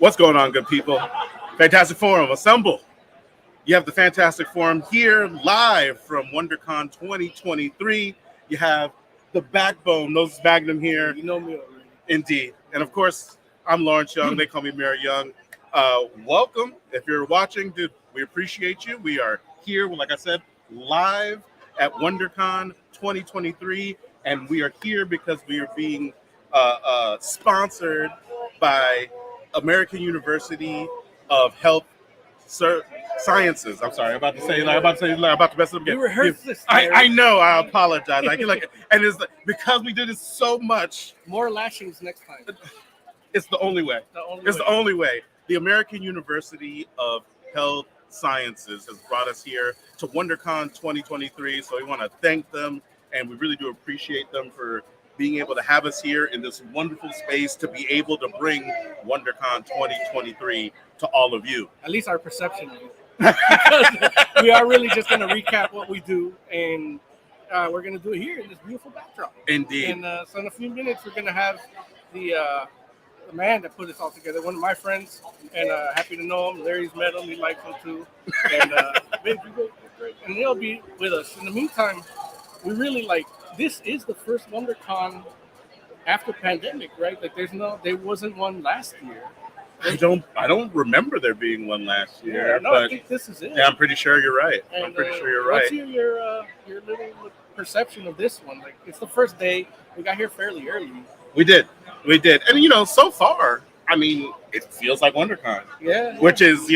What's going on, good people? Fantastic Forum, assemble. You have the Fantastic Forum here live from WonderCon 2023. You have the backbone, Moses Magnum here. You know me already. Indeed. And of course, I'm Lawrence Young. They call me Mayor Young. Welcome. If you're watching, dude, we appreciate you. We are here, like I said, live at WonderCon 2023. And we are here because we are being sponsored by American University of Health Sciences. I'm sorry, I'm about to mess it up again. You rehearsed this. I know. I apologize. And it's because we do this so much. More lashings next time. It's the only way. The only way. The American University of Health Sciences has brought us here to WonderCon 2023. So we want to thank them, and we really do appreciate them for being able to have us here in this wonderful space to be able to bring WonderCon 2023 to all of you. At least our perception of it. Because we are really just going to recap what we do, and we're going to do it here in this beautiful backdrop. Indeed. And so in a few minutes, we're going to have the man that put this all together, one of my friends, and happy to know him. Larry's met him. He likes him too. And and he'll be with us. In the meantime, we really this is the first WonderCon after pandemic, right? Like there wasn't one last year. I don't remember there being one last year. Yeah, no, but I think this is it. Yeah, I'm pretty sure you're right. And, I'm pretty sure you're right. What's your little perception of this one? Like, it's the first day. We got here fairly early. We did. And so far, it feels like WonderCon. Yeah. Which is,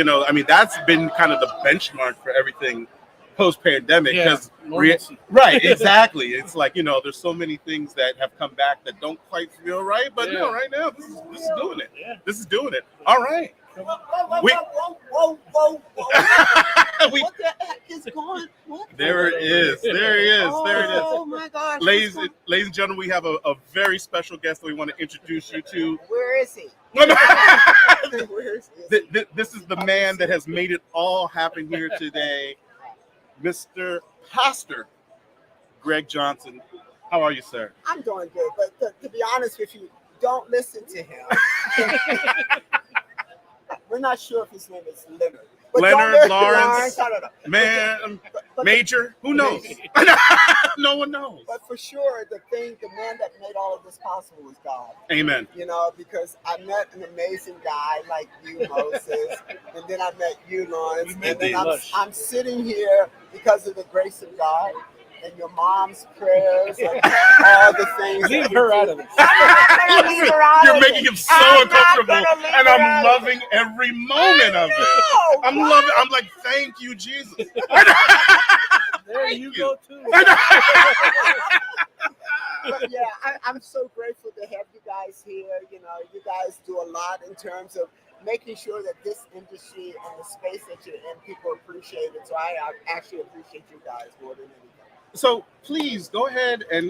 that's been kind of the benchmark for everything post-pandemic. Yeah, right, exactly. It's like, there's so many things that have come back that don't quite feel right, but no, right now, this is doing it. Yeah. This is doing it. All right. Whoa. What the heck is going on? There it is. There he is. Oh my gosh. Ladies and gentlemen, we have a very special guest that we want to introduce you to. Where is he? This is the man that has made it all happen here today, Mr. Pastor Greg Johnson. How are you, sir? I'm doing good, but to be honest with you, don't listen to him. We're not sure if his name is Leonard. Leonard, Lawrence, I don't know. Man, Major, who knows? No one knows. But for sure, the man that made all of this possible was God. Amen. Because I met an amazing guy like you, Moses, and then I met you, Lawrence, and then I'm sitting here because of the grace of God and your mom's prayers, and all the things. Leave her out of it. You're making him so uncomfortable, and I'm loving every moment of it. I'm like, thank you, Jesus. There you go too. But yeah, I'm so grateful to have you guys here. You guys do a lot in terms of making sure that this industry and the space that you're in, people appreciate it. So I actually appreciate you guys more than anything. So please go ahead and,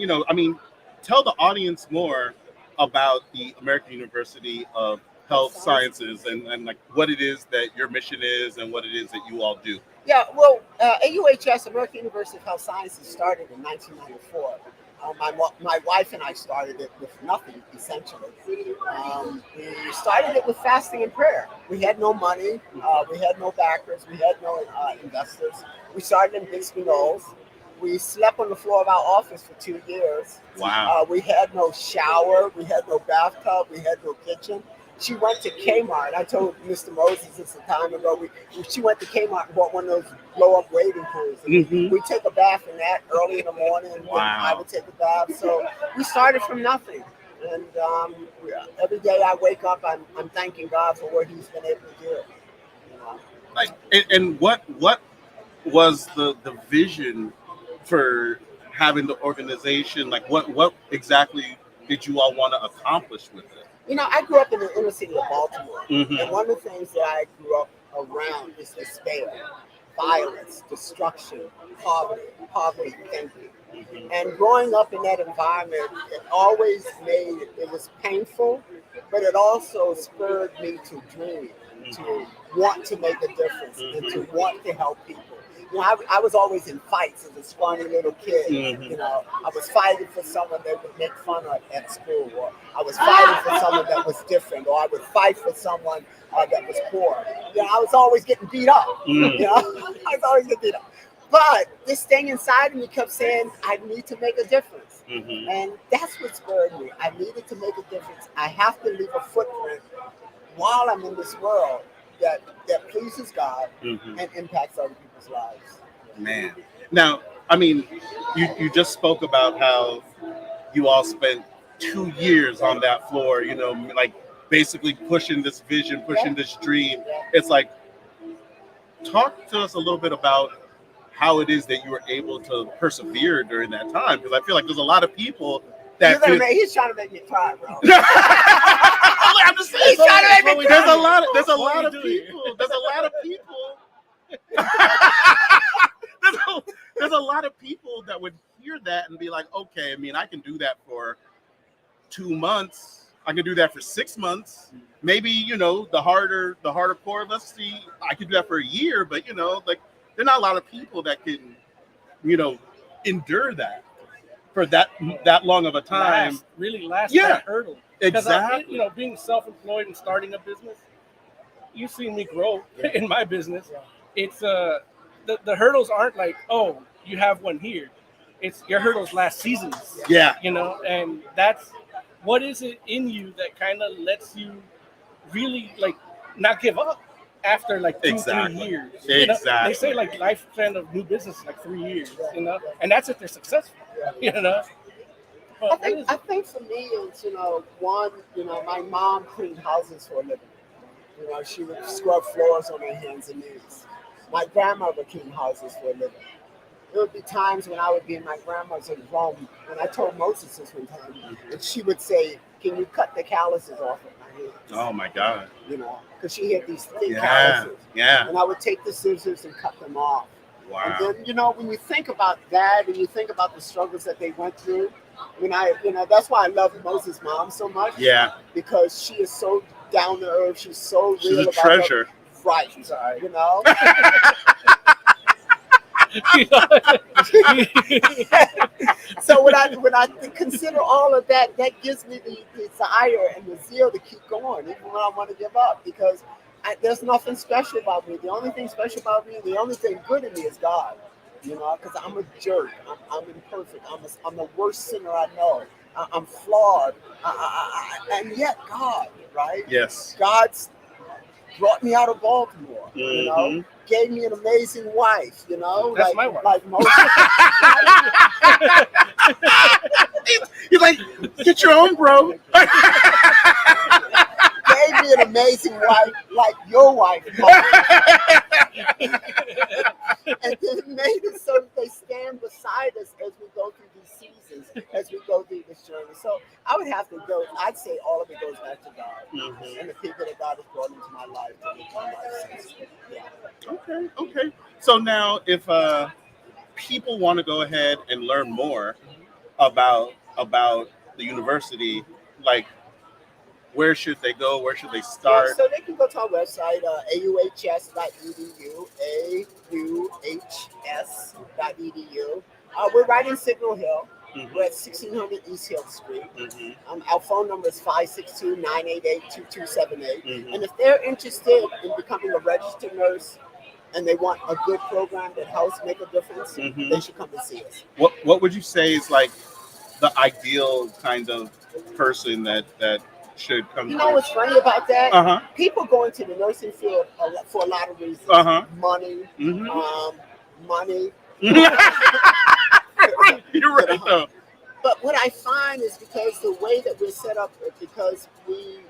tell the audience more about the American University of Health Sciences and like what it is that your mission is and what it is that you all do. Yeah, well, AUHS, American University of Health Sciences, started in 1994. My wife and I started it with nothing, essentially. We started it with fasting and prayer. We had no money. We had no backers. We had no investors. We started in Bixby Knolls. We slept on the floor of our office for 2 years. Wow. We had no shower. We had no bathtub. We had no kitchen. She went to Kmart. I told Mr. Moses this a time ago. She went to Kmart and bought one of those blow-up wading pools. We took a bath in that early in the morning. And I would take a bath. So we started from nothing. And every day I wake up, I'm thanking God for what He's been able to do. And what was the vision for having the organization? Like what exactly did you all want to accomplish with it? I grew up in the inner city of Baltimore, and one of the things that I grew up around is despair, violence, destruction, poverty thinking. And growing up in that environment, it always it was painful, but it also spurred me to dream, to want to make a difference, and to want to help people. You know, I was always in fights as a scrawny little kid. Mhm. You know, I was fighting for someone that would make fun of at school, or I was fighting for someone that was different, or I would fight for someone that was poor. You know, I was always getting beat up. Mm. You know, I was always getting beat up. But this thing inside of me kept saying, I need to make a difference. Mhm. And that's what spurred me. I needed to make a difference. I have to leave a footprint while I'm in this world that pleases God Mhm. and impacts other people's lives. Man. Now, I mean, you just spoke about how you all spent 2 years on that floor, you know, like basically pushing this vision, pushing this dream. It's like, talk to us a little bit about how it is that you were able to persevere during that time, because I feel like there's a lot of people that He's trying to make me cry, bro. I'm just saying, He's trying to make me there's cry. a lot of What we do here? people. There's a lot of people. there's a lot of people that would hear that and be like, okay, I mean, I can do that for 2 months. I can do that for 6 months. Maybe, you know, the harder core, let's see, I could do that for a year, but you know, like there are not a lot of people that can, you know, endure that for that long of a time. Really last Yeah, that hurdle. exactly. You know, being self-employed and starting a business, you've seen me grow in my business. It's the hurdles aren't like, oh, you have one here. It's your hurdles last seasons. Yeah. You know, and that's what is it in you that kind of lets you really like not give up after like 2-3 years. You know, they say like lifespan of new business is like 3 years. You know, and that's if they're successful. You know. But I think for me, it's, you know, one, you know, my mom cleaned houses for a living. You know, she would scrub floors on her hands and knees. My grandmother cleaned houses for a living. There would be times when I would be in my grandmother's home, and I told Moses this one time, and she would say, "Can you cut the calluses off of my hands?" Oh my God. You know, because she had these thick calluses. Yeah. And I would take the scissors and cut them off. Wow. And then, you know, when you think about that and you think about the struggles that they went through, you know, that's why I love Moses' mom so much. Yeah. Because she is so down to earth. She's so real. She's a about treasure. Her, right. You know. So when I consider all of that, that gives me the desire and the zeal to keep going, even when I want to give up, because there's nothing special about me. The only thing special about me, the only thing good in me is God. You know, because I'm a jerk. I'm imperfect. I'm the worst sinner I know. I'm flawed. And yet God, right? Yes. God's brought me out of Baltimore, you know, gave me an amazing wife, you know. That's my wife. Like most. He's like, get your own, bro. Gave me an amazing wife, like your wife, and then made it so that they stand beside us as we go through these seasons, as we go through this journey. So I would have to go. I'd say all of it goes back to God and the people that God has brought into my life to make my life sense. Yeah. Okay. So now, if people want to go ahead and learn more about the university, like, where should they go? Where should they start? So they can go to our website, auhs.edu, auhs.edu. We're right in Signal Hill. We're at 1600 East Hill Street. Our phone number is 562-988-2278. And if they're interested in becoming a registered nurse and they want a good program that helps make a difference, they should come and see us. What would you say is like the ideal kind of person that should come? You know what's funny about that? People go into the nursing field for a lot of reasons. Money, money. You're right, though. But what I find is because the way that we're set up, because we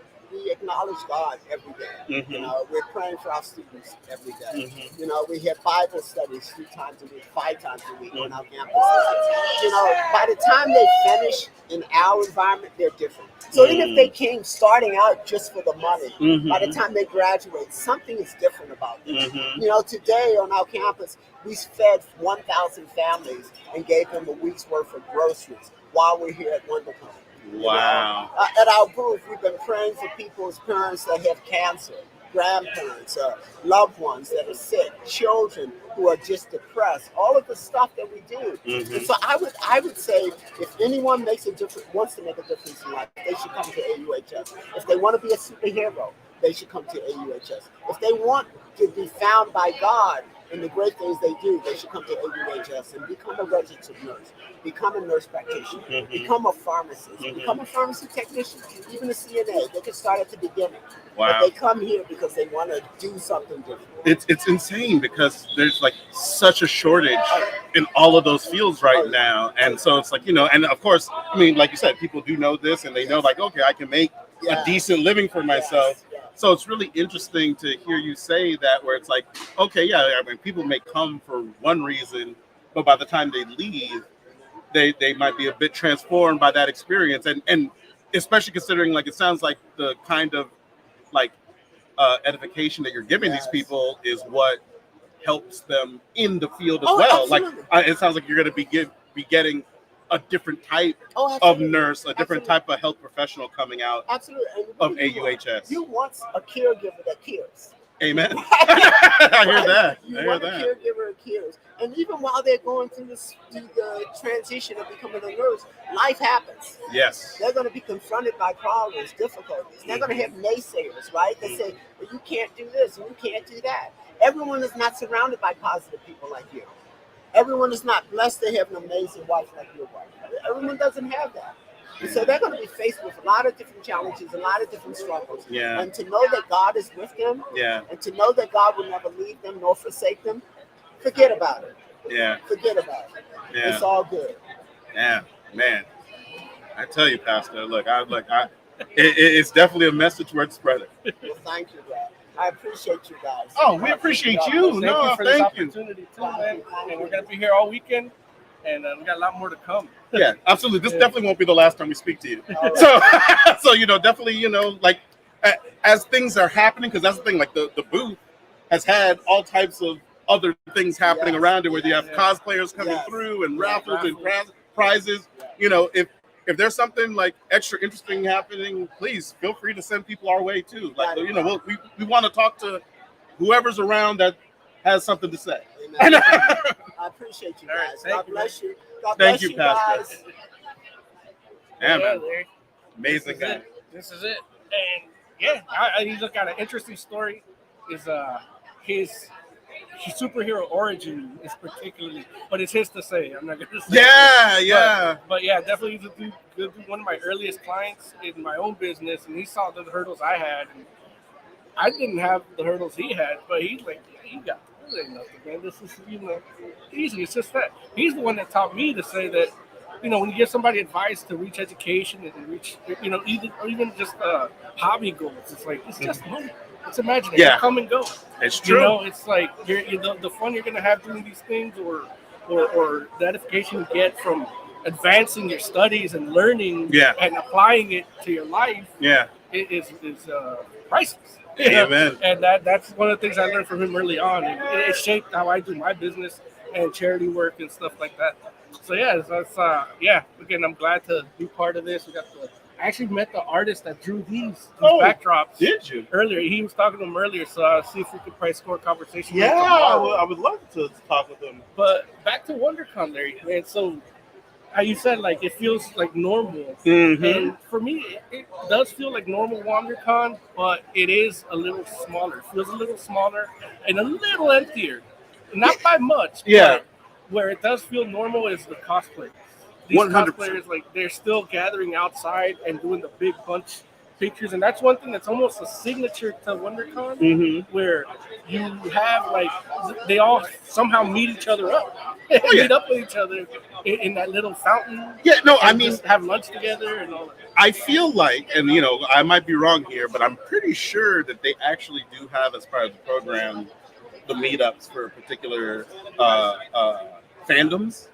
acknowledge God every day. You know, we're praying for our students every day. You know, we have Bible studies 3 times a week, 5 times a week on our campuses. You know, by the time they finish in our environment, they're different. So even if they came starting out just for the money, by the time they graduate, something is different about them. You know, today on our campus, we fed 1,000 families and gave them a week's worth of groceries while we're here at WonderCon. Wow. At our booth, we've been praying for people's parents that have cancer. grandparents, loved ones that are sick, children who are just depressed, all of the stuff that we do. Mhm. And so I would say if anyone makes a difference, wants to make a difference in life, they should come to AUHS. If they want to be a superhero, they should come to AUHS. If they want to be found by God and the great things they do, they should come to AUHS and become a registered nurse, become a nurse practitioner, Mhm. become a pharmacist, Mhm. become a pharmacy technician, even a CNA. They can start at the beginning. Wow. But they come here because they want to do something different. It's insane because there's like such a shortage in all of those fields right now, and so it's like, and of course, I mean, like you said, people do know this, and they know like, okay, I can make a decent living for myself. Yes. So it's really interesting to hear you say that, where it's like, okay, yeah, I mean, people may come for one reason, but by the time they leave, they might be a bit transformed by that experience, and especially considering, like, it sounds like the kind of like edification that you're giving these people is what helps them in the field as well. Absolutely. Like, it sounds like you're going to be getting a different type of Absolutely. nurse, a different Absolutely. type of health professional coming out Absolutely. And of what do you want? AUHS. You want a caregiver that cares. Amen. I hear that. You I hear want a that. caregiver that cares. And even while they're going through the transition of becoming a nurse, life happens. Yes. They're going to be confronted by problems, difficulties. They're going to have naysayers, right? They say, well, you can't do this and you can't do that. Everyone is not surrounded by positive people like you. Everyone is not blessed to have an amazing wife like your wife. Everyone doesn't have that. And so they're going to be faced with a lot of different challenges, a lot of different struggles. Yeah. And to know that God is with them, Yeah. and to know that God will never leave them nor forsake them, forget about it. Yeah. Forget about it. Yeah. It's all good. Yeah, man. I tell you, Pastor, it's definitely a message worth spreading. Well, thank you, God. I appreciate you guys. Oh, we appreciate you. Thank No, you for this thank you. opportunity too, man. And we're gonna be here all weekend, and we got a lot more to come. Yeah, absolutely. This definitely won't be the last time we speak to you. All right. So definitely, like as things are happening, because that's the thing. Like the booth has had all types of other things happening around it, where you have cosplayers coming through and raffles and prizes. If there's something like extra interesting happening, please feel free to send people our way too. Like, we want to talk to whoever's around that has something to say. Amen. I appreciate you All right, guys. thank God you, bless you. God Thank bless you, you Pastor. guys. Yeah, man. Larry. Amazing guy. This is it. And yeah, I look at an interesting story. Is his superhero origin is particularly, but it's his to say. I'm not gonna say. Yeah. But yeah, definitely he's one of my earliest clients in my own business, and he saw the hurdles I had, and I didn't have the hurdles he had, but he's like, yeah, you got this ain't nothing, man. This is easy. It's just that he's the one that taught me to say that. When you give somebody advice to reach education and reach, even just hobby goals, it's like, it's just money. It's imaginary. Yeah. Come and go. It's true. It's like the fun you're gonna have doing these things, or the edification you get from advancing your studies and learning and applying it to your life. Yeah. It is priceless. Amen. And that's one of the things I learned from him early on. And it shaped how I do my business and charity work and stuff like that. So again, I'm glad to be part of this. I actually met the artist that drew these backdrops. Did you? Earlier? He was talking to him earlier, so I'll see if we could probably score a conversation. Yeah, tomorrow. I would love to talk with him. But back to WonderCon, Larry, man. So how you said, like, it feels like normal. Mm-hmm. And for me, it does feel like normal WonderCon, but it is a little smaller. It feels a little smaller and a little emptier. Not by much. Yeah. Where it does feel normal is the cosplayers. These 100%. cosplayers, like, they're still gathering outside and doing the big bunch pictures, and that's one thing that's almost a signature to WonderCon, where you have, like, they all somehow meet each other up, meet up with each other in that little fountain. Yeah, no, I and mean, just have lunch together and all that. I feel like, and I might be wrong here, but I'm pretty sure that they actually do have, as part of the program, the meetups for particular fandoms.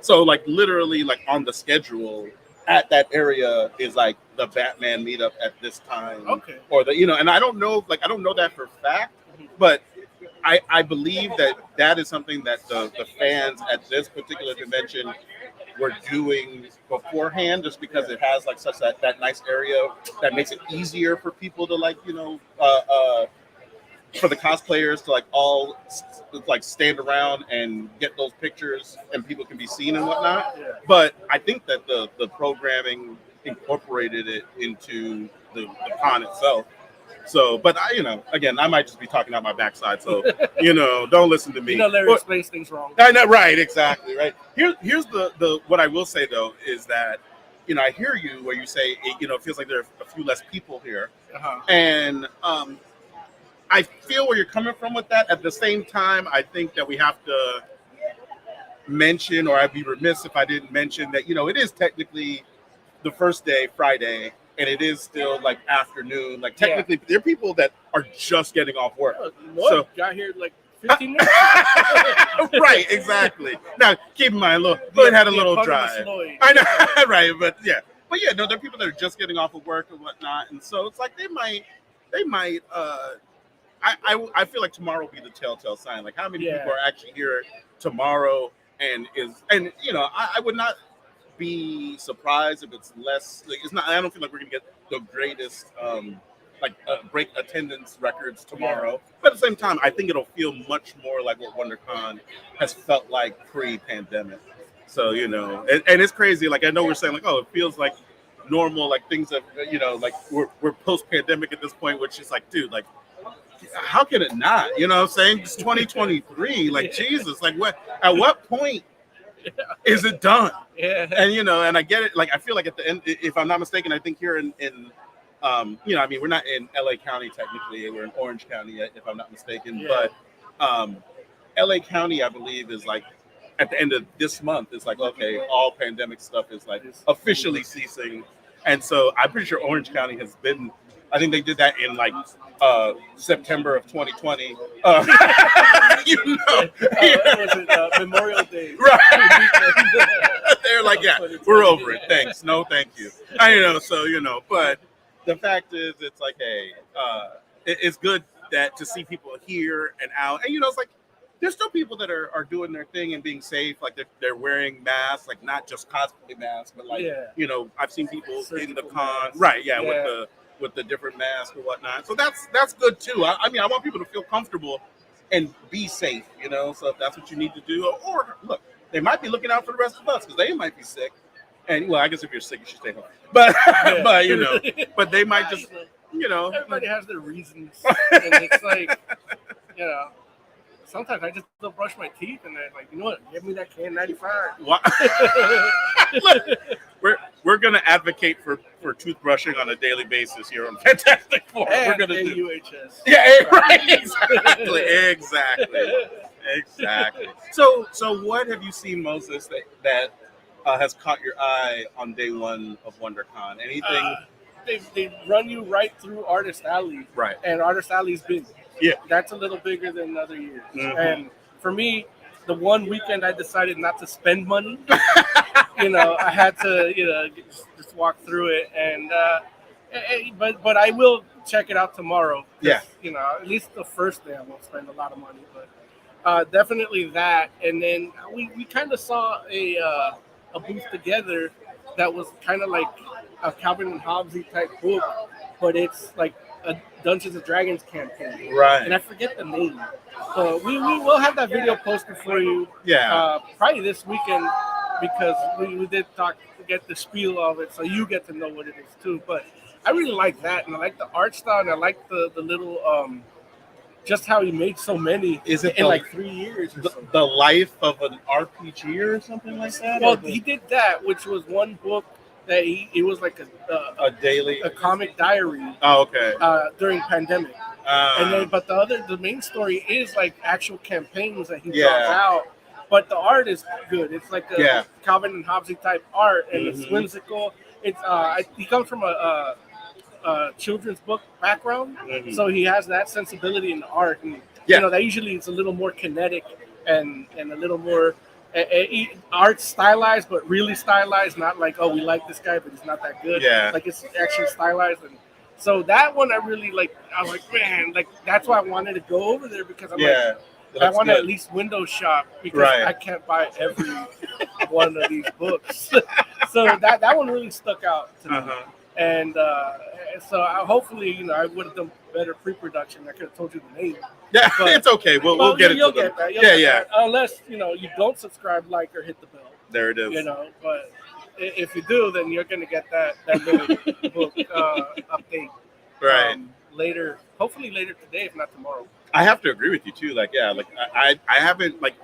So, like, literally, like, on the schedule at that area is like the Batman meetup at this time. Okay. Or and I don't know, I don't know that for a fact, but I believe that is something that the fans at this particular convention were doing beforehand, just because it has, like, such that nice area that makes it easier for people to, like, for the cosplayers to like all like stand around and get those pictures and people can be seen and whatnot. Yeah. But I think that the programming incorporated it into the con itself. So, but again, I might just be talking out my backside. So, don't listen to me. Larry explains things wrong. I know, right? Exactly, right. Here's the what I will say though is that I hear you where you say it feels like there are a few less people here, and I feel where you're coming from with that. At the same time, I think that we have to mention, or I'd be remiss if I didn't mention that it is technically the first day, Friday, and it is still like afternoon. Like technically, there are people that are just getting off work. So got here like 15 minutes. Right, exactly. Now, keep in mind, Lloyd had a little drive. I know, right? But yeah, no, there are people that are just getting off of work and whatnot, and so it's like they might. I feel like tomorrow will be the telltale sign. Like how many people are actually here tomorrow, and I would not be surprised if it's less. Like, it's not. I don't feel like we're gonna get the greatest break attendance records tomorrow. But at the same time, I think it'll feel much more like what WonderCon has felt like pre-pandemic. So and it's crazy. Like I know we're saying like, oh, it feels like normal. Like things that like we're post-pandemic at this point, which is like, dude, like. How can it not? You know what I'm saying? It's 2023. Like, Jesus. Like, at what point is it done? Yeah. And, and I get it. Like, I feel like at the end, if I'm not mistaken, I think here in we're not in LA County technically. We're in Orange County, if I'm not mistaken. Yeah. But LA County, I believe, is like, at the end of this month, it's like, okay, all pandemic stuff is like officially ceasing. And so I'm pretty sure Orange County has been, I think they did that in like September of 2020. Was it Memorial Day? Right. They're like, yeah, we're over it. Thanks. No, thank you. So, but the fact is, it's like, hey, it's good to see people here and out. And, it's like, there's still people that are doing their thing and being safe. Like they're wearing masks, like not just cosplay masks, but like, I've seen people in the con. Right. Yeah. With the different masks or whatnot. So that's good too. I mean, I want people to feel comfortable and be safe, so if that's what you need to do, or look, they might be looking out for the rest of us because they might be sick. And well, I guess if you're sick, you should stay home. But, but they might just, everybody has their reasons. And it's like, sometimes I just don't brush my teeth and they're like, you know what, give me that K95. Look, we're going to advocate for toothbrushing on a daily basis here on Fantastic Four. We're going to do UHS. Yeah, right. Exactly. So what have you seen, Moses, that has caught your eye on day one of WonderCon? Anything? They run you right through Artist Alley. Right. And Artist Alley's big. Yeah. That's a little bigger than other years. Mm-hmm. And for me, the one weekend I decided not to spend money, I had to, just walk through it. And but I will check it out tomorrow. Yeah. At least the first day I won't spend a lot of money. But definitely that. And then we kind of saw a booth together that was kind of like a Calvin and Hobbesy type book, but it's like a Dungeons and Dragons campaign. Right. And I forget the name. So we will have that video posted for you. Yeah. Probably this weekend because we did get the spiel of it, so you get to know what it is too. But I really like that, and I like the art style, and I like the little just how he made so many in like 3 years or something. The life of an RPG or something like that? Well, he did that, which was one book that it was like a comic diary. Oh, okay. During pandemic, and then but the main story is like actual campaigns that he draws out. But the art is good. It's like a Calvin and Hobbesy type art, and it's whimsical. It's he comes from a children's book background, so he has that sensibility in the art, and that usually it's a little more kinetic and a little more. Art stylized, but really stylized, not like, oh, we like this guy, but he's not that good. Yeah. Like it's actually stylized. And so that one I really like. I was like, man, like that's why I wanted to go over there because I'm like, I want to at least window shop because I can't buy every one of these books. So that one really stuck out to me. And so hopefully, I would have done better pre-production. I could have told you the name. Yeah, But- it's okay. We'll Well, get you'll into get them. that. You'll Yeah, get yeah. that. Unless you don't subscribe, like, or hit the bell. There it is. But if you do, then you're gonna get that little book update Right. later. Hopefully later today, if not tomorrow. I have to agree with you too. Like, yeah, like I haven't like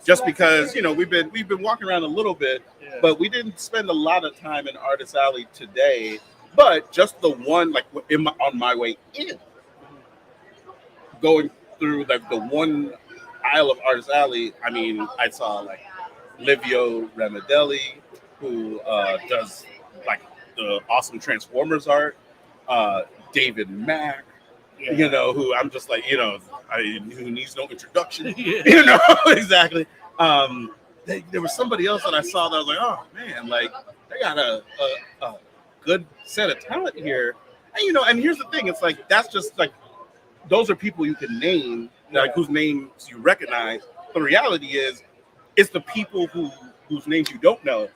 just because we've been walking around a little bit, Yeah. but we didn't spend a lot of time in Artist Alley today. But just the one like on my way in, going through like the one aisle of Artist Alley, I mean, I saw like Livio Ramadelli, who does like the awesome Transformers art. David Mack, Yeah. who I'm just like, who needs no introduction. Yeah. Exactly. There was somebody else that I saw that I was like, oh man, like they got a good set of talent here. And and here's the thing, it's like that's just like those are people you can name, like whose names you recognize. The reality is it's the people whose names you don't know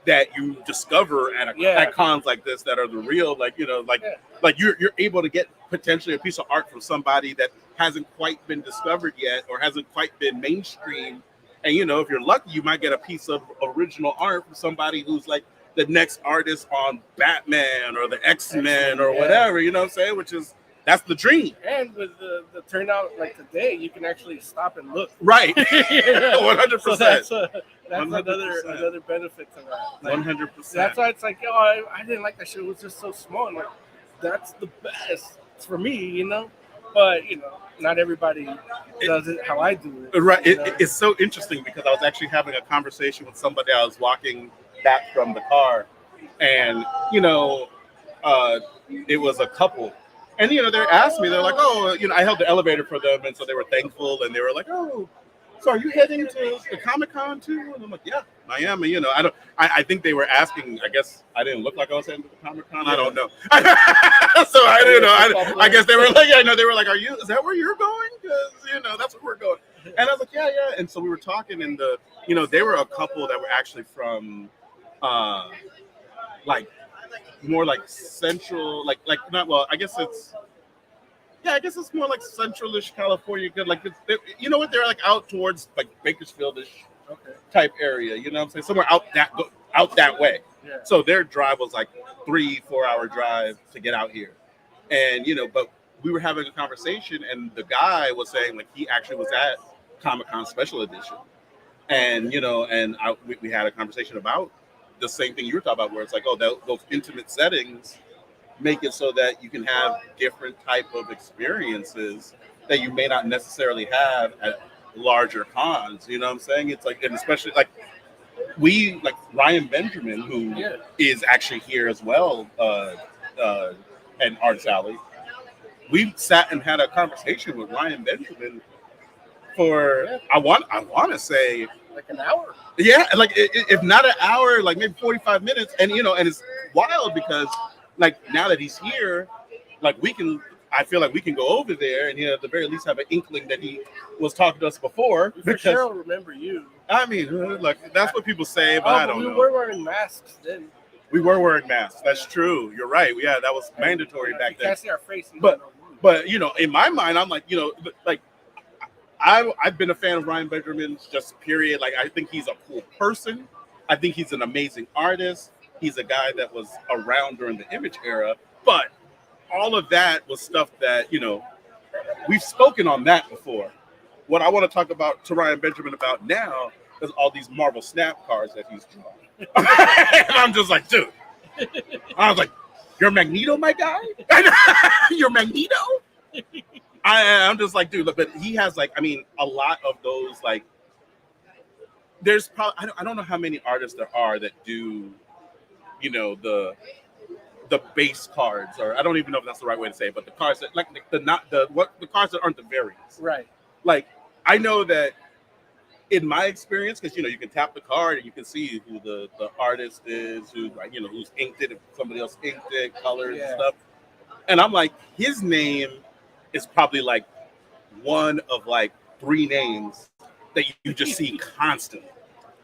that you discover at cons like this that are the real, like you're able to get potentially a piece of art from somebody that hasn't quite been discovered yet or hasn't quite been mainstream. And if you're lucky, you might get a piece of original art from somebody who's like the next artist on Batman or the X-Men or whatever, you know what I'm saying? That's the dream. And with the turnout like today, you can actually stop and look. Right. 100%. So that's 100%. another benefit to that. Like, 100%. That's why it's like, I didn't like that shit. It was just so small. I'm like, that's the best. It's for me, But not everybody does it how I do it. Right. It's so interesting because I was actually having a conversation with somebody. I was walking back from the car, and it was a couple, and they asked me. They're like, "Oh, I held the elevator for them," and so they were thankful, and they were like, "Oh, so are you heading to the Comic-Con too?" And I'm like, "Yeah, I am." And, I think they were asking. I guess I didn't look like I was heading to the Comic-Con. I don't know. So I didn't know. I guess they were like, they were like, is that where you're going? Because that's where we're going. And I was like, yeah. And so we were talking, and they were a couple that were actually from, like more like central, like not well. I guess it's more like centralish California. Good, like they're like out towards like Bakersfieldish type area. You know what I'm saying? Somewhere out that way. Yeah. So their drive was like 3-4 hour drive to get out here, and but we were having a conversation, and the guy was saying like he actually was at Comic-Con Special Edition, and we had a conversation about the same thing you were talking about, where it's like, those intimate settings make it so that you can have different type of experiences that you may not necessarily have at larger cons. You know what I'm saying? It's like, and especially like Ryan Benjamin, who is actually here as well, at Artist Alley. We sat and had a conversation with Ryan Benjamin for I want to say like an hour. Yeah, like if not an hour, like maybe 45 minutes, and and it's wild because like now that he's here, like I feel like we can go over there and at the very least have an inkling that he was talking to us before. For sure, I'll remember you. I mean, like that's what people say, but I don't know. We were wearing masks then. We were wearing masks. That's true. You're right. Yeah, that was mandatory back then. Can't see our face. But in my mind, I'm like, like I've been a fan of Ryan Benjamin's just period. Like I think he's a cool person. I think he's an amazing artist. He's a guy that was around during the Image era. But all of that was stuff that, we've spoken on that before. What I want to talk about to Ryan Benjamin about now is all these Marvel Snap cards that he's drawn. And I'm just like, dude. I was like, you're Magneto, my guy? You're Magneto? I'm just like, dude, look, but he has like, I mean, a lot of those, like, there's probably, I don't know how many artists there are that do, the base cards, or I don't even know if that's the right way to say it, but the cards that like the cards that aren't the variants. Right. Like, I know that in my experience, because you can tap the card and you can see who the artist is, who like who's inked it, if somebody else inked it, colors and stuff. And I'm like, his name is probably like one of like 3 names that you just see constantly,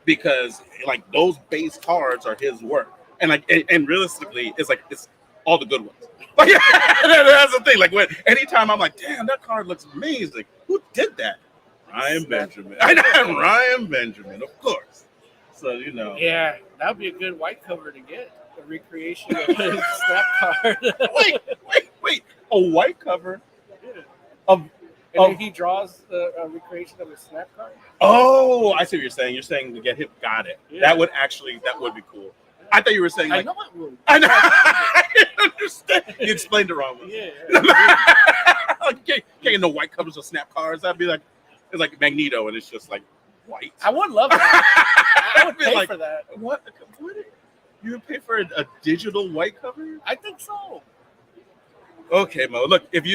because like those base cards are his work. And like, and realistically, it's like all the good ones. Like, that's the thing. Like, anytime I'm like, damn, that card looks amazing. Who did that? Ryan Benjamin. I know, Ryan Benjamin, of course. So, Yeah, that would be a good white cover to get. A recreation of his snap card. wait. A white cover Yeah. of. And then he draws a recreation of his snap card. Oh, I see what you're saying. You're saying to get him. Got it. Yeah. That would be cool. I thought you were saying, like, I know it would. I know. I didn't understand. You explained it wrong. Yeah. Like, can't get no white covers of snap cards. That'd be like, it's like Magneto, and it's just like white. I would love that. I would Be pay like, for that. What? You would pay for a digital white cover? I think so. Okay, Mo. Look, if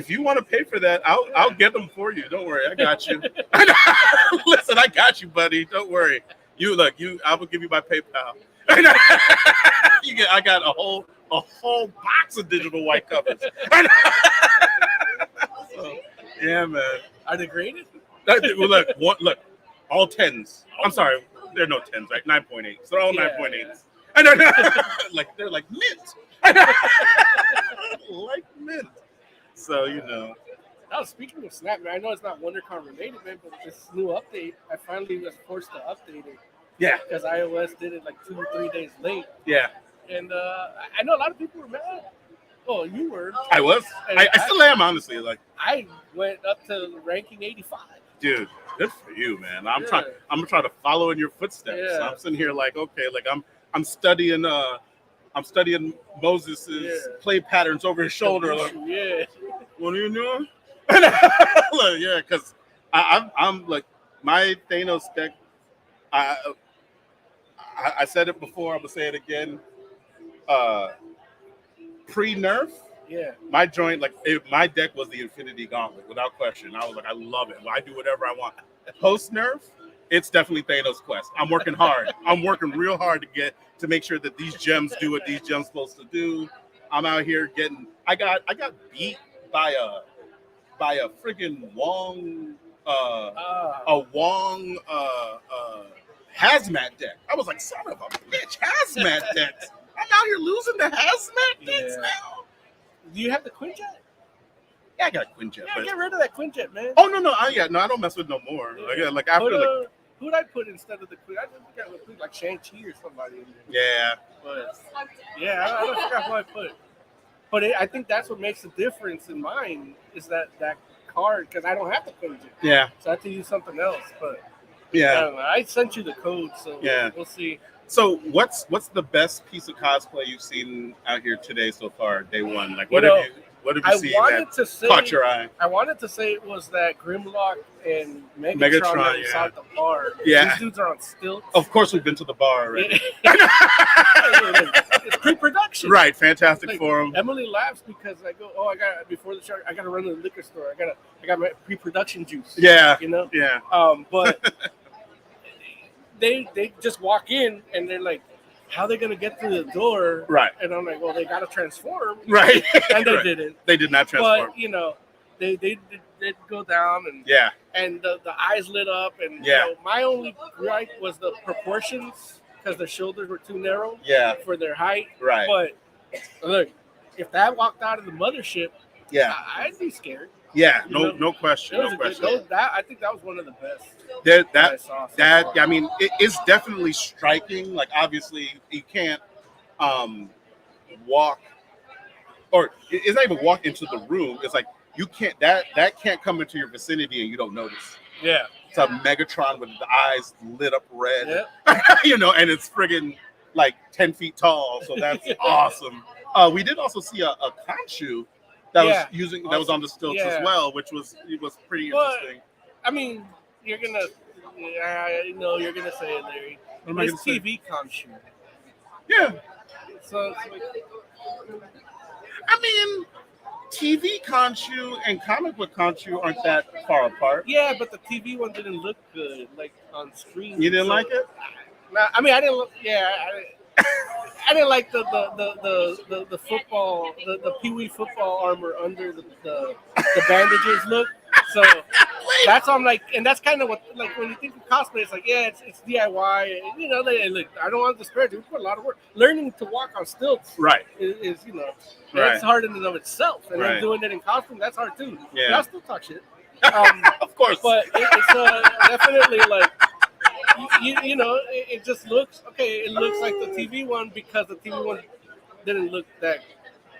you want to pay for that, I'll get them for you. Don't worry, I got you. Listen, I got you, buddy. Don't worry. I will give you my PayPal. I got a whole box of digital white covers. So, yeah, man. Are they graded? Look, all 10s. I'm sorry, they're no 10s, right? 9.8. So they're all 9.8s. I know. They're like mint. Like mint. So Oh, speaking of Snap, man, I know it's not WonderCon related, man, but this new update, I finally was forced to update it. Yeah. Because iOS did it like 2 or 3 days late. Yeah. And I know a lot of people were mad. Oh, you were. I was. I still am, honestly. Like, I went up to ranking 85. Dude, good for you, man. I'm trying to follow in your footsteps. Yeah. I'm sitting here like, okay, like I'm studying Moses's play patterns over his shoulder. Like, Yeah. what are you doing? Like, yeah, because I'm like, my Thanos deck. I said it before. I'm gonna say it again. Pre-nerf, Yeah. my joint, my deck was the Infinity Gauntlet without question. I was like, I love it. I do whatever I want. Post-nerf, it's definitely Thanos Quest. I'm working hard. I'm working real hard to make sure that these gems do what these gems supposed to do. I'm out here getting. I got beat by a freaking Wong hazmat deck. I was like, son of a bitch, hazmat decks. I'm out here losing the hazmat decks now. Do you have the Quinjet? Yeah, I got a Quinjet. Yeah, get rid of that Quinjet, man. Oh no, I don't mess with no more. Yeah. Like after who'd I put instead of the Quinjet? I think I would put like Shang-Chi or somebody in there. Yeah. But yeah, I don't forgot who I put. But I think that's what makes the difference in mine is that card because I don't have the Quinjet. Yeah. So I have to use something else. But yeah, I don't know. I sent you the code, so we'll see. So what's the best piece of cosplay you've seen out here today so far, day one? Like what have you seen that caught your eye? I wanted to say it was that Grimlock and Megatron that we saw at the bar. Yeah. These dudes are on stilts. Of course we've been to the bar already. It's pre-production. Right, Fantastic Forum. Emily laughs because I go, before the show, I gotta run to the liquor store. I got my pre-production juice. Yeah. Yeah. But they just walk in and they're like, how are they gonna get through the door? Right. And I'm like, well, they gotta transform. Right. And they didn't. They did not transform. But they did go down and and the eyes lit up and my only gripe was the proportions because the shoulders were too narrow for their height. Right. But look, if that walked out of the mothership, I'd be scared. Yeah, no question. No question. I think that was one of the best. I mean, it is definitely striking. Like, obviously, you can't walk, or it's not even walk into the room. It's like you can't that can't come into your vicinity and you don't notice. Yeah, it's a Megatron with the eyes lit up red. Yeah. And it's friggin' like 10 feet tall. So that's awesome. We did also see a Khonshu that was on the stilts as well, which was pretty interesting. I mean, you're gonna say it, Larry. It's TV Khonshu. Yeah. So it's like, I mean, TV Khonshu and comic book Khonshu aren't that far apart. Yeah, but the TV one didn't look good, like on screen. You didn't like it? Nah, I mean, I didn't look. Yeah. I didn't like the football, the Pee Wee football armor under the bandages look. So That's on like, and that's kind of what like when you think of cosplay, it's like it's DIY. And, you know, look, I don't want to disparage it. We put a lot of work. Learning to walk on stilts, Right. is you know, Right. that's hard in and of itself, and Right. then doing it in costume, that's hard too. Yeah. But I still talk shit. Of course. But it's definitely like you know, it just looks okay. It looks like the TV one because the TV one didn't look that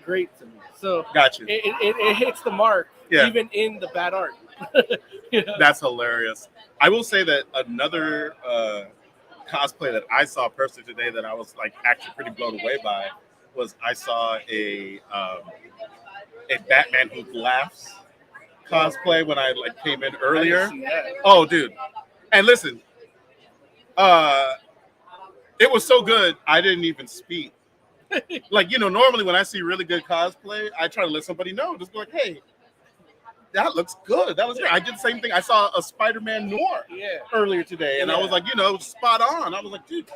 great to me. So Got you. it hits the mark, Yeah. even in the bad art. Yeah. That's hilarious. I will say that another cosplay that I saw personally today that I was like actually pretty blown away by was I saw a Batman Who Laughs cosplay when I like came in earlier. I didn't see that. Oh, dude! And listen, it was so good I didn't even speak. Like, you know, normally when I see really good cosplay, I try to let somebody know. Just be like, hey, that looks good. That was good. I did the same thing. I saw a Spider-Man Noir Yeah. earlier today, and I Yeah. was like, you know, spot on. I was like, dude,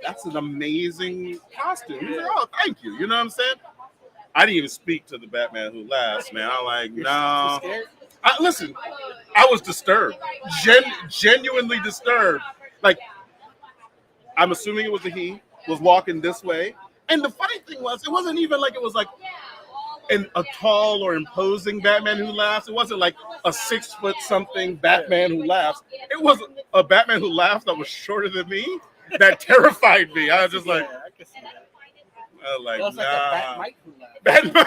that's an amazing costume. He's like, oh, thank you. You know what I'm saying? I didn't even speak to the Batman Who Laughs, man. I'm like, You're no. too scared? Listen, I was disturbed, genuinely disturbed. Like, I'm assuming it was a he, was walking this way. And the funny thing was, it wasn't even like it was like a tall or imposing Batman Who Laughs. It wasn't like a 6 foot something Batman Who Laughs. It was a Batman Who Laughs that was shorter than me that terrified me. I was just like, Yeah, I can see that. I was like, That was like a nah. Bat Mike who laughed. Batman.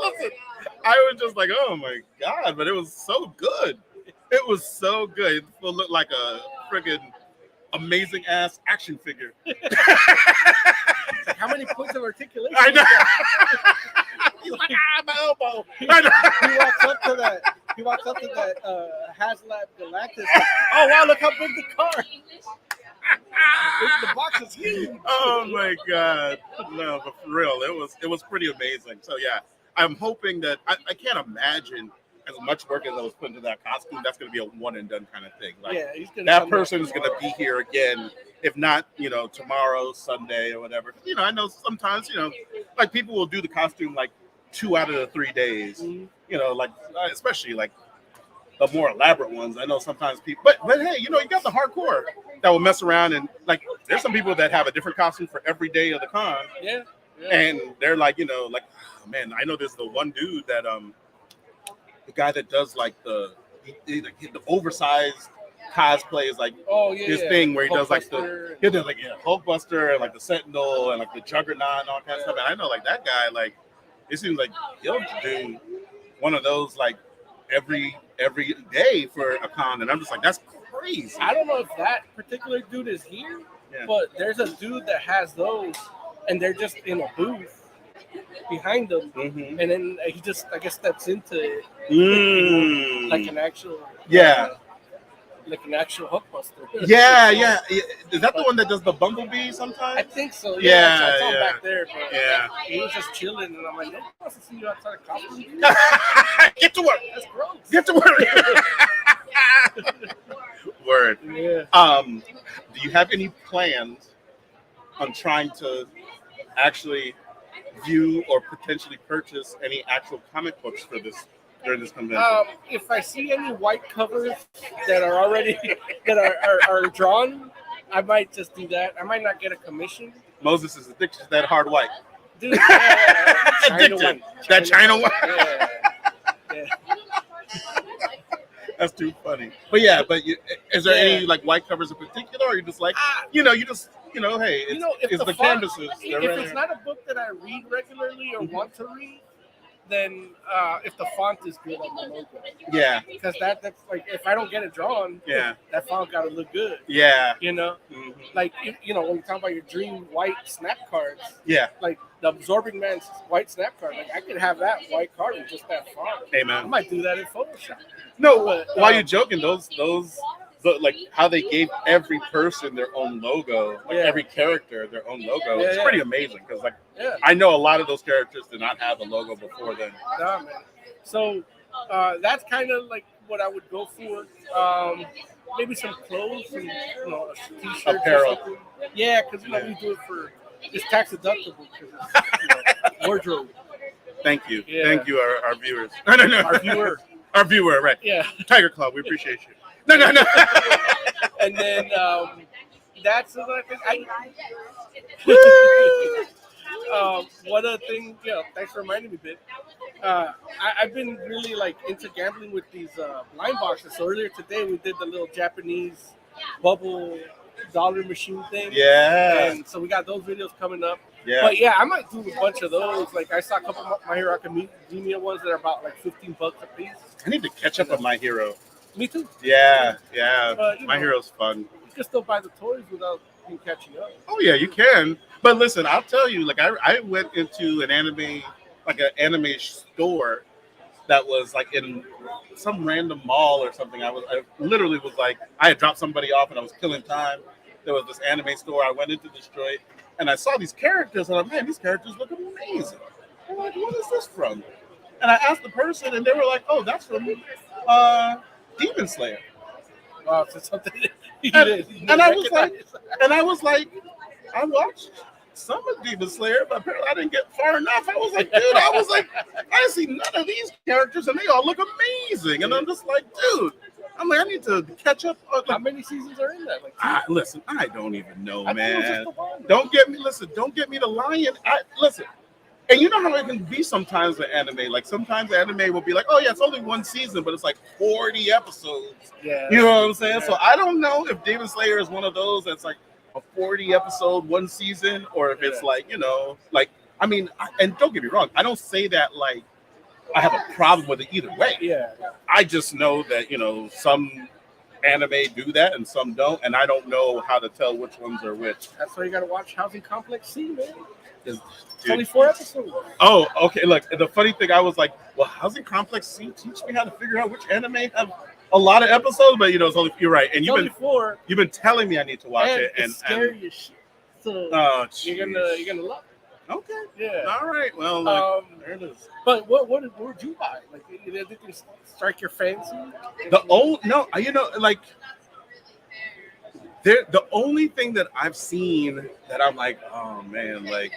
Listen, I was just like, oh my God, but it was so good. It was so good. It looked like a friggin' amazing ass action figure. How many points of articulation? I know. is that? He's like, my elbow. He I know. walks up to that. He walks up to that Haslab Galactus. Oh wow! Look how big the car. The box is huge. Oh my God. No, but for real, it was pretty amazing. So yeah, I'm hoping that I can't imagine as much work as I was put into that costume, that's gonna be a one and done kind of thing. Like, Yeah, he's gonna that come person back is gonna be here again, if not, you know, tomorrow, Sunday, or whatever. You know, I know sometimes, you know, like people will do the costume like 2 out of the 3 days. Mhm. You know, like especially like the more elaborate ones. I know sometimes people, but hey, you know, you got the hardcore that will mess around and like. There's some people that have a different costume for every day of the con, Yeah. Yeah. and they're like, you know, like, oh, man, I know there's the one dude that the guy that does like the oversized cosplay is like Oh yeah. his yeah. thing where he does like Hulkbuster. he does like Hulkbuster and like the Sentinel and like the Juggernaut and all kinds of stuff. And I know like that guy, like it seems like he'll do one of those like every day for a con, and I'm just like, that's crazy. I don't know if that particular dude is here, Yeah. but there's a dude that has those, and they're just in a booth behind them, Mm-hmm. and then he just, I guess, steps into it like an actual, Yeah. like an actual Hulkbuster. Yeah. Is that the one that does the Bumblebee I sometimes? think so. Yeah, I saw him yeah. back there, but Yeah. he was just chilling, and I'm like, nobody wants to see you outside of costume, dude. Get to work. That's gross. Get to work. Word. Yeah. Do you have any plans on trying to actually view or potentially purchase any actual comic books for this during this convention? If I see any white covers that are already that are drawn, I might just do that. I might not get a commission. Moses is addicted to that hard white. Dude, China Addicted. one. That China one. Yeah. Yeah. That's too funny. But yeah, is there Yeah. any like white covers in particular, or you just like, Ah. you know, hey, it's, If it's the font- canvases. If They're right it's there. not a book that I read regularly or Mhm. want to read, then if the font is good on the logo, Yeah, because that's like if I don't get it drawn, yeah, that font got to look good. yeah. You know, Mhm. like you know when you talk about your dream white snap cards, Yeah. like the Absorbing Man's white snap card, like I could have that white card with just that font. I Amen. might do that in Photoshop. No, But, while you're joking, those like how they gave every person their own logo, like Yeah. every character their own logo. Yeah, It's yeah. pretty amazing because like Yeah, I know a lot of those characters did not have a logo before then. nah, man. So that's kind of like what I would go for. Maybe some clothes, and a t-shirt, Apparel. or something. Yeah, because we do it for it's tax deductible because it's wardrobe. Thank you, Yeah. thank you, our viewers. No. Our viewer. Our viewer, right? Yeah. Tiger Claw, we appreciate you. No. And then that's another thing. One other thing, thanks for reminding me, Bit. I've been really like into gambling with these blind boxes. So earlier today we did the little Japanese bubble dollar machine thing. Yeah. And so we got those videos coming up. Yeah. But yeah, I might do a bunch of those. Like I saw a couple of My Hero Academia ones that are about like $15 a piece. I need to catch up on My Hero. Me too. Yeah. My Hero's fun. You can still buy the toys without you catching up. Oh yeah, you can. But listen, I'll tell you, like I went into an anime store that was like in some random mall or something. I literally was like, I had dropped somebody off and I was killing time. There was this anime store. I went into this joint and I saw these characters and I'm like, man, these characters look amazing. I'm like, what is this from? And I asked the person and they were like, oh, that's from Demon Slayer. Wow, so something. And I was like, I watched some of Demon Slayer, but apparently I didn't get far enough. I was like, dude, I see none of these characters, and they all look amazing. And I'm just like, dude, I need to catch up. How many seasons are in that? Like, listen, I don't even know, I man. Don't get me the lion. Listen. And you know how it can be sometimes with anime. Like sometimes anime will be like, oh yeah, it's only one season, but it's like 40 episodes. Yeah. You know what I'm saying? Yeah. So I don't know if Demon Slayer is one of those that's like a 40 episode one season, or if it's like, and don't get me wrong, I don't say that like I have a problem with it either way. Yeah. I just know that, some anime do that and some don't, and I don't know how to tell which ones are which. That's why you gotta watch Housing Complex C, man. It's only 4 episodes. Oh, okay. Look, the funny thing, I was like, well, Housing Complex C teach me how to figure out which anime have a lot of episodes, but it's only, you're right. And you've been telling me I need to watch it, and it's scary as shit. So you're gonna love it. Okay. Yeah. All right. Well, there it is. But what would you buy? Like, did anything strike your fancy? The only thing that I've seen that I'm like, oh man, like,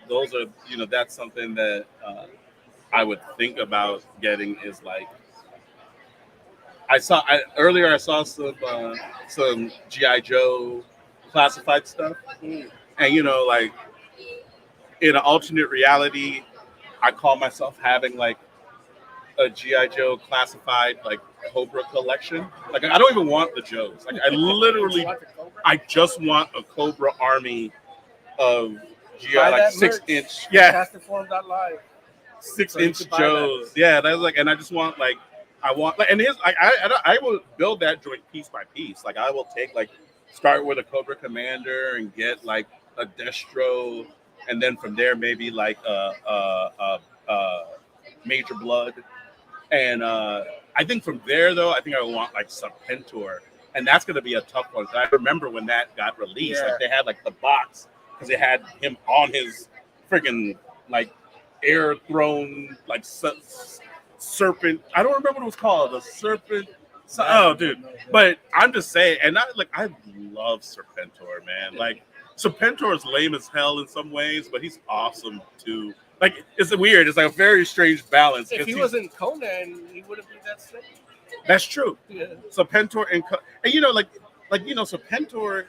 those are, that's something that I would think about getting is like, earlier I saw some G.I. Joe classified stuff, and like in an alternate reality, I call myself having like a G.I. Joe classified like Cobra collection. Like I don't even want the Joes. Like I just want a Cobra army of G.I. like 6-inch. Yeah. 6-inch Joes. Yeah, that's like, and I just want like, and here's like I will build that joint piece by piece. Like I will start with a Cobra Commander and get like a Destro, and then from there maybe like a Major Blood, and I think from there though I think I want like Serpentor, and that's gonna be a tough one. I remember when that got released, like they had like the box because they had him on his freaking like air throne like serpent. I don't remember what it was called. The serpent. Oh, dude. But I'm just saying, and I love Serpentor, man. Like Serpentor is lame as hell in some ways, but he's awesome too. Like it's weird. It's like a very strange balance. If he wasn't Conan, he wouldn't be that sick. That's true. Yeah. Serpentor and Serpentor.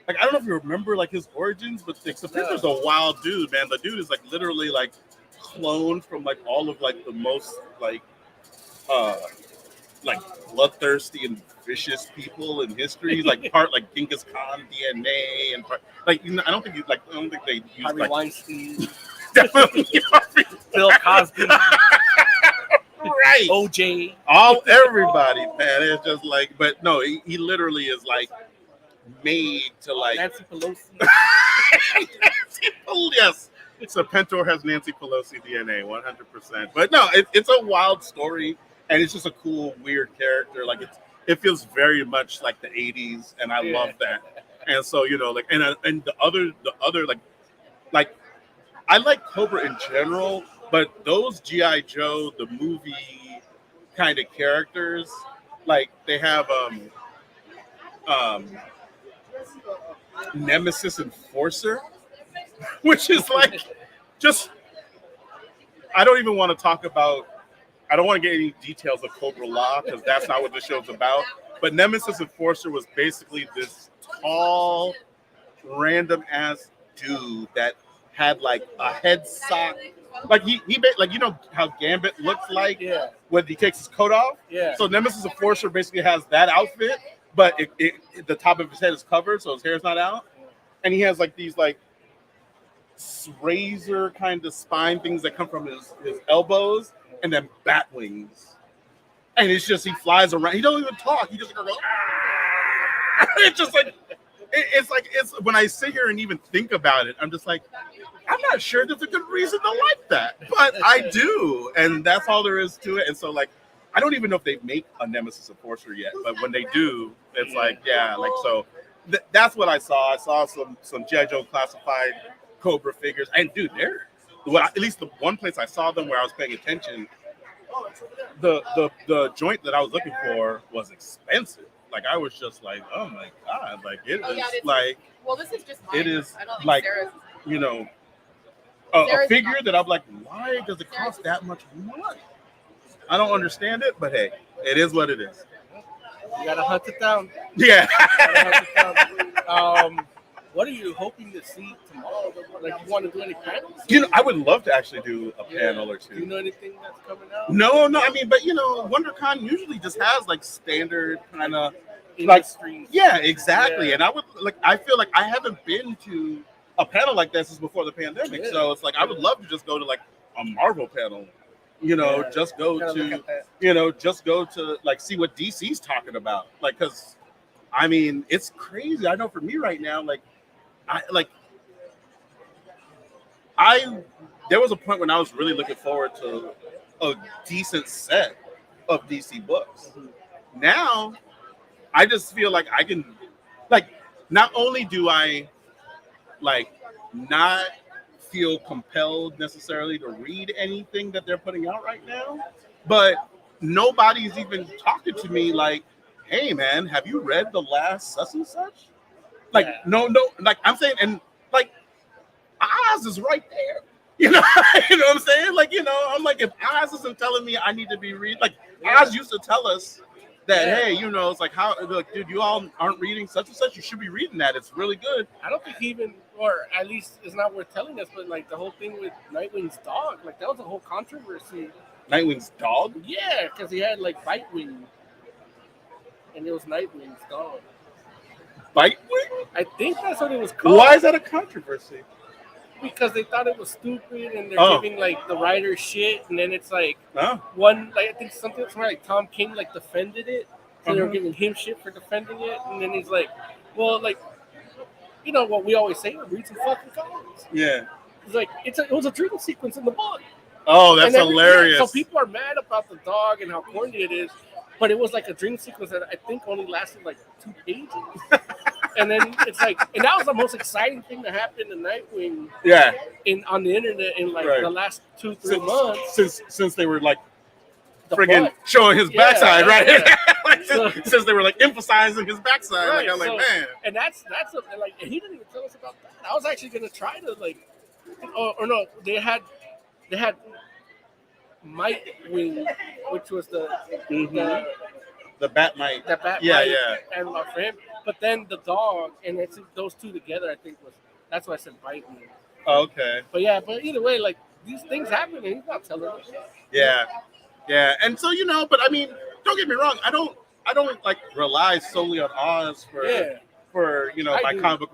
Like I don't know if you remember like his origins, but like, Serpentor's a wild dude, man. The dude is like literally like cloned from like all of like the most like bloodthirsty and vicious people in history. He's like part like Genghis Khan DNA and part like I don't think they use Harvey like Weinstein, definitely Bill Cosby, right, OJ, everybody, man. It's just like, but no, he literally is like made to like Nancy Pelosi. Yes. Serpentor has Nancy Pelosi DNA, 100%. But no, it's a wild story, and it's just a cool, weird character. Like it feels very much like the '80s, and I love that. And so like, and the other like I like Cobra in general, but those G.I. Joe, the movie kind of characters, like they have Nemesis Enforcer, which is like just I don't even want to talk about I don't want to get any details of Cobra Law because that's not what the show's about. But Nemesis Enforcer was basically this tall, random ass dude that had like a head sock. Like like you know how Gambit looks like when he takes his coat off. Yeah. So Nemesis Enforcer basically has that outfit, but the top of his head is covered, so his hair's not out, and he has like these like razor kind of spine things that come from his elbows, and then bat wings. And it's just he flies around. He don't even talk. He just goes. Ah! It's just like it's when I sit here and even think about it, I'm just like, I'm not sure there's a good reason to like that, but I do, and that's all there is to it. And so like, I don't even know if they make a Nemesis Enforcer yet, but when they do, it's like so. That's what I saw. I saw some G.I. Joe classified Cobra figures, and dude, at least the one place I saw them where I was paying attention. The joint that I was looking for was expensive. Like I was just like, oh my god, like it is like. Well, this is just mine. It is I don't think like Sarah's. you know a figure that I'm like, why does it cost that much money? I don't understand it, but hey, it is what it is. You gotta hunt it down. Yeah. What are you hoping to see tomorrow? Like, you want to do any panels? You know, I would love to actually do a panel or two. Do you know anything that's coming out? No. I mean, but you know, WonderCon usually just has like standard kind of like streams. Yeah, exactly. Yeah. And I feel like I haven't been to a panel like that since before the pandemic. Yeah. So it's like I would love to just go to like a Marvel panel. You know, just go to like see what DC's talking about. Like, because I mean, it's crazy. I know for me right now, there was a point when I was really looking forward to a decent set of DC books. Mm-hmm. Now, I just feel like I can, like, not only do I, like, not feel compelled necessarily to read anything that they're putting out right now, but nobody's even talking to me like, hey, man, have you read the last such and such? Like, no, like, I'm saying, and, like, Oz is right there. You know what I'm saying? Like, you know, I'm like, if Oz isn't telling me I need to be reading, like, Oz used to tell us that, hey, you know, it's like, how, like, dude, you all aren't reading such and such. You should be reading that. It's really good. I don't think he even, or at least it's not worth telling us, but, like, the whole thing with Nightwing's dog, like, that was a whole controversy. Nightwing's dog? Yeah, because he had, like, Bitewing. And it was Nightwing's dog. Bitewing? I think that's what it was called. Why is that a controversy? Because they thought it was stupid, and they're giving like the writer shit, and then it's like one, like I think something like Tom King like defended it, so they were giving him shit for defending it, and then he's like, well, like, you know what we always say, read some fucking comics. Yeah. It's like it was a dream sequence in the book. Oh, that's hilarious. So people are mad about the dog and how corny it is, but it was like a dream sequence that I think only lasted like 2 pages. And then it's like, and that was the most exciting thing to happen to Nightwing. Yeah. On the internet in like the last 2-3 months. Since they were like friggin' showing his backside, right? Yeah. Like, since they were like emphasizing his backside, right. Like I'm like, man. And that's like, and he didn't even tell us about that. I was actually gonna try to like, or no, they had Mightwing, which was the Batmite. The Batmite. Yeah. And for him. But then the dog, and it's those two together, I think that's why I said Bitewing. Oh, okay. But either way, like, these things happen, and he's not telling us. Yeah. And so, you know, but I mean, don't get me wrong, I don't like rely solely on Oz for you know, my comic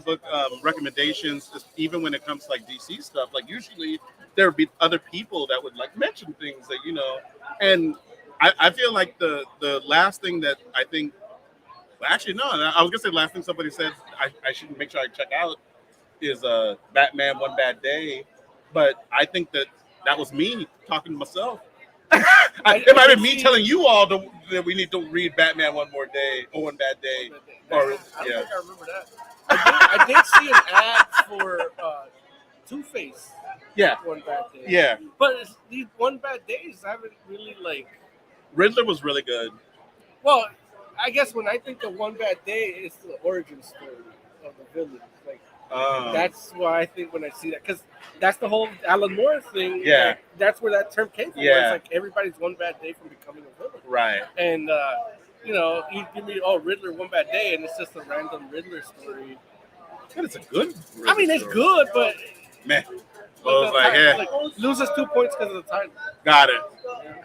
book recommendations, just even when it comes to like DC stuff. Like usually there would be other people that would like mention things that, you know, and I feel like the last thing that I think, actually no, I was gonna say the last thing somebody said I should make sure I check out is Batman One Bad Day, but I think that was me talking to myself. It might have been me telling you all that we need to read Batman One Bad Day. Or I think I remember that. I did see an ad for Two-Face. Yeah. One Bad Day. Yeah. But these One Bad Days haven't really like. Riddler was really good. Well, I guess when I think of One Bad Day, it's the origin story of the villain. Like, That's why I think when I see that, because that's the whole Alan Moore thing. Yeah. Like, that's where that term came from. Where Yeah. it's like everybody's one bad day from becoming a villain. Right. And you know, you give me Riddler one bad day, and it's just a random Riddler story. And it's a good. I mean, it's good, but man. Well, it's like, yeah, like, loses 2 points because of the title. got it.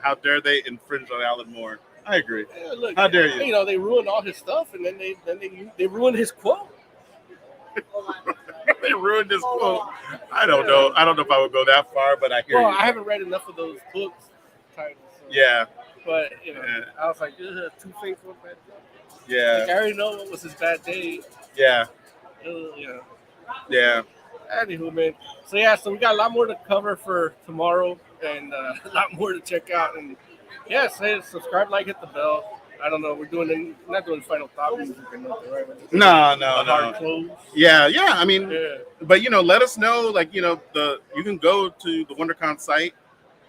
How dare they infringe on Alan Moore? I agree. Yeah, look, How dare you? You know, they ruined all his stuff, and then they ruined his quote. They ruined his quote. I don't know. I don't know if I would go that far, but I hear Well, you. I haven't read enough of those books titles. So. Yeah. But you know, Yeah. I was like, Two Face one bad day. Yeah. Like, I already know what was his bad day. Yeah. You know. Yeah. Anywho, man. So yeah, so we got a lot more to cover for tomorrow, and a lot more to check out. And yeah, say subscribe, like, hit the bell. I don't know. We're not doing final thought music or nothing, right? No. Hard close. Yeah. I mean, Yeah. but let us know. Like, you can go to the WonderCon site,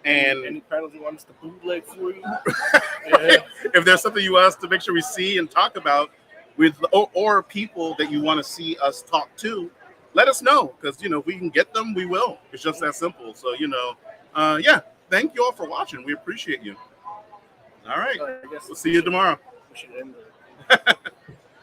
and Any panels you want us to bootleg for you? Yeah. if there's something you want us to make sure we see and talk about with, or people that you want to see us talk to, let us know, because if we can get them, we will. It's just that simple. So yeah. Thank you all for watching. We appreciate you. All right. So I guess We'll see you tomorrow. we should end it.